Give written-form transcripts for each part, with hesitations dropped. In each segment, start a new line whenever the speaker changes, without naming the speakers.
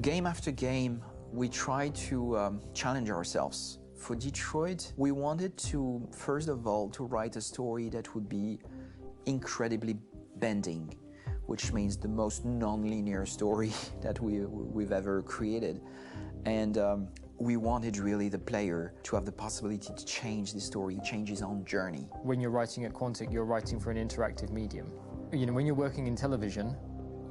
Game after game, we try to challenge ourselves. For Detroit, we wanted to, first of all, to write a story that would be incredibly bending, which means the most non-linear story that we've ever created. And we wanted really the player to have the possibility to change the story, change his own journey.
When you're writing at Quantic, you're writing for an interactive medium. You know, when you're working in television,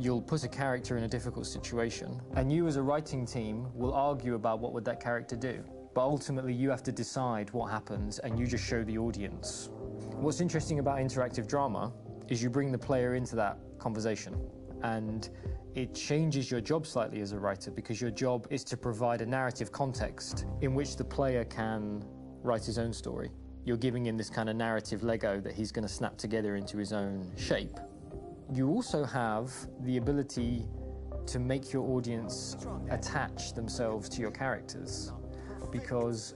you'll put a character in a difficult situation, and you as a writing team will argue about what would that character do. But ultimately, you have to decide what happens, and you just show the audience. What's interesting about interactive drama is you bring the player into that conversation, and it changes your job slightly as a writer, because your job is to provide a narrative context in which the player can write his own story. You're giving him this kind of narrative Lego that he's going to snap together into his own shape. You also have the ability to make your audience attach themselves to your characters, because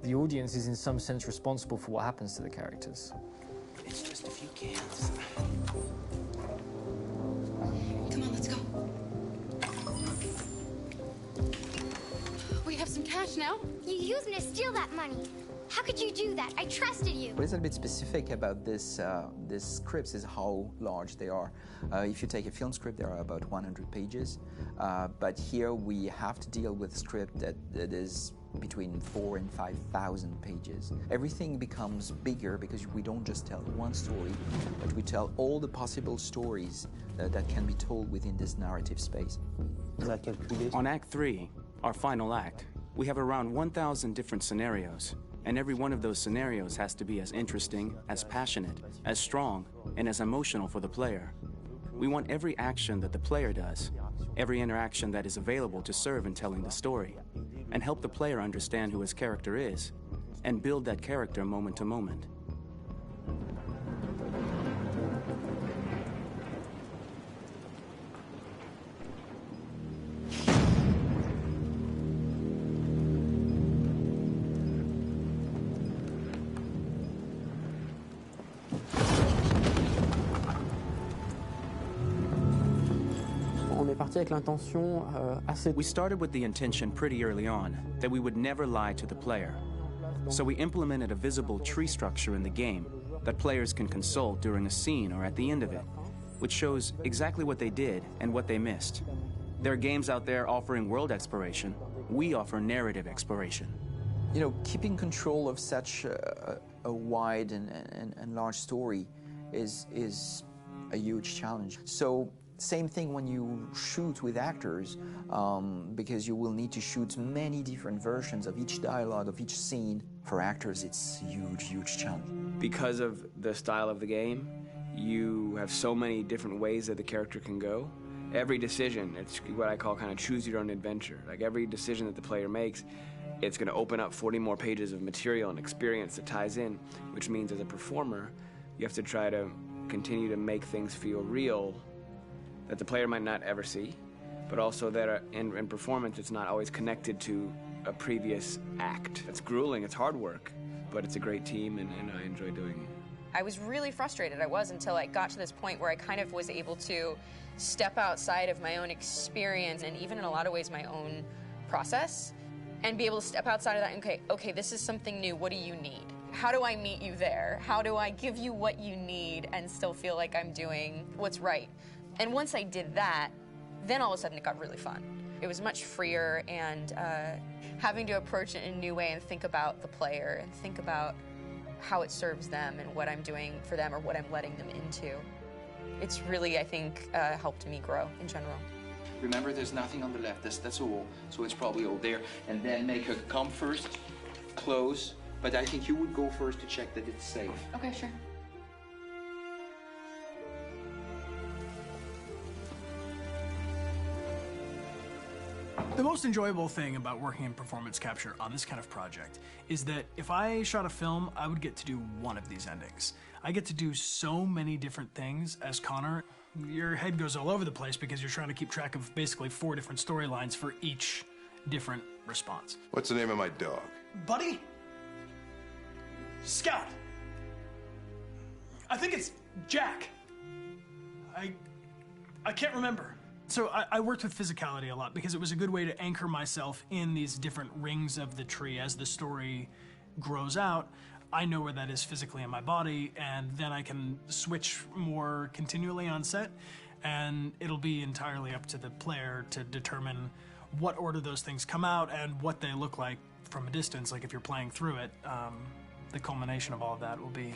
the audience is in some sense responsible for what happens to the characters.
It's just a few cans.
Come on, let's go. We have some cash now.
You used me to steal that money. How could you do that? I trusted you.
What is a bit specific about this scripts is how large they are. If you take a film script, there are about 100 pages. But here we have to deal with a script that is between 4,000 and 5,000 pages. Everything becomes bigger because we don't just tell one story, but we tell all the possible stories that can be told within this narrative space.
On Act 3, our final act, we have around 1,000 different scenarios, and every one of those scenarios has to be as interesting, as passionate, as strong, and as emotional for the player. We want every action that the player does, every interaction that is available to serve in telling the story, and help the player understand who his character is, and build that character moment to moment.
We
started with the intention pretty early on that we would never lie to the player. So we implemented a visible tree structure in the game that players can consult during a scene or at the end of it, which shows exactly what they did and what they missed. There are games out there offering world exploration. We offer narrative exploration.
You know, keeping control of such a wide and large story is a huge challenge. So same thing when you shoot with actors, because you will need to shoot many different versions of each dialogue, of each scene. For actors, it's a huge, huge challenge.
Because of the style of the game, you have so many different ways that the character can go. Every decision, it's what I call kind of choose your own adventure. Like every decision that the player makes, it's going to open up 40 more pages of material and experience that ties in, which means as a performer, you have to try to continue to make things feel real that the player might not ever see, but also that in performance it's not always connected to a previous act. It's grueling, it's hard work, but it's a great team and I enjoy doing it.
I was really frustrated, until I got to this point where I kind of was able to step outside of my own experience and even in a lot of ways my own process, and be able to step outside of that and okay, this is something new, what do you need? How do I meet you there? How do I give you what you need and still feel like I'm doing what's right? And once I did that, then all of a sudden it got really fun. It was much freer, and having to approach it in a new way and think about the player and think about how it serves them and what I'm doing for them or what I'm letting them into. It's really, I think, helped me grow in general.
Remember, there's nothing on the left. That's a wall, so it's probably all there. And then make her come first, close. But I think you would go first to check that it's safe.
Okay, sure.
The most enjoyable thing about working in performance capture on this kind of project is that if I shot a film, I would get to do one of these endings. I get to do so many different things as Connor. Your head goes all over the place because you're trying to keep track of basically 4 different storylines for each different response.
What's the name of my dog?
Buddy? Scout. I think it's Jack. I can't remember. So I worked with physicality a lot because it was a good way to anchor myself in these different rings of the tree. As the story grows out, I know where that is physically in my body, and then I can switch more continually on set, and it'll be entirely up to the player to determine what order those things come out and what they look like from a distance. Like if you're playing through it, the culmination of all of that will be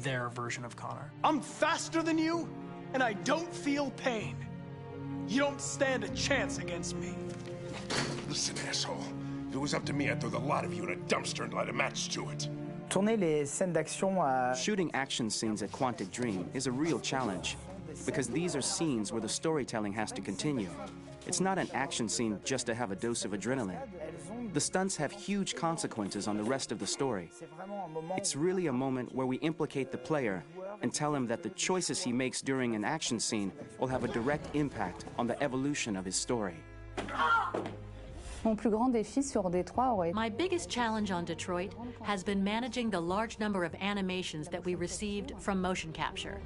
their version of Connor. I'm faster than you, and I don't feel pain. You don't stand a chance against me.
Listen, asshole. If it was up to me, I'd throw the lot of you in a dumpster and light a match to it.
Shooting action scenes at Quantic Dream is a real challenge, because these are scenes where the storytelling has to continue. It's not an action scene just to have a dose of adrenaline. The stunts have huge consequences on the rest of the story. It's really a moment where we implicate the player and tell him that the choices he makes during an action scene will have a direct impact on the evolution of his story.
My biggest challenge on Detroit has been managing the large number of animations that we received from motion capture.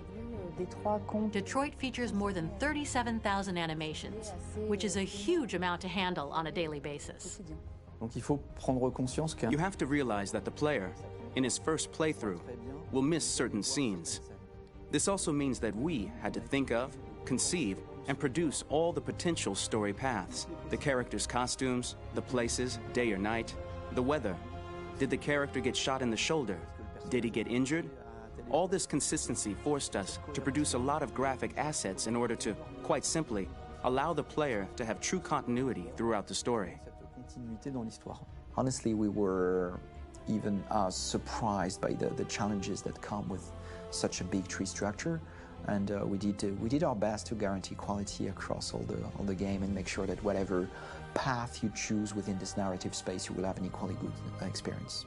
Detroit features more than 37,000 animations, which is a huge amount to handle on a daily basis.
You have to realize that the player, in his first playthrough, will miss certain scenes. This also means that we had to think of, conceive, and produce all the potential story paths. The characters' costumes, the places, day or night, the weather. Did the character get shot in the shoulder? Did he get injured? All this consistency forced us to produce a lot of graphic assets in order to, quite simply, allow the player to have true continuity throughout the story.
Honestly, we were even surprised by the challenges that come with such a big tree structure, and we did our best to guarantee quality across all the game and make sure that whatever path you choose within this narrative space, you will have an equally good experience.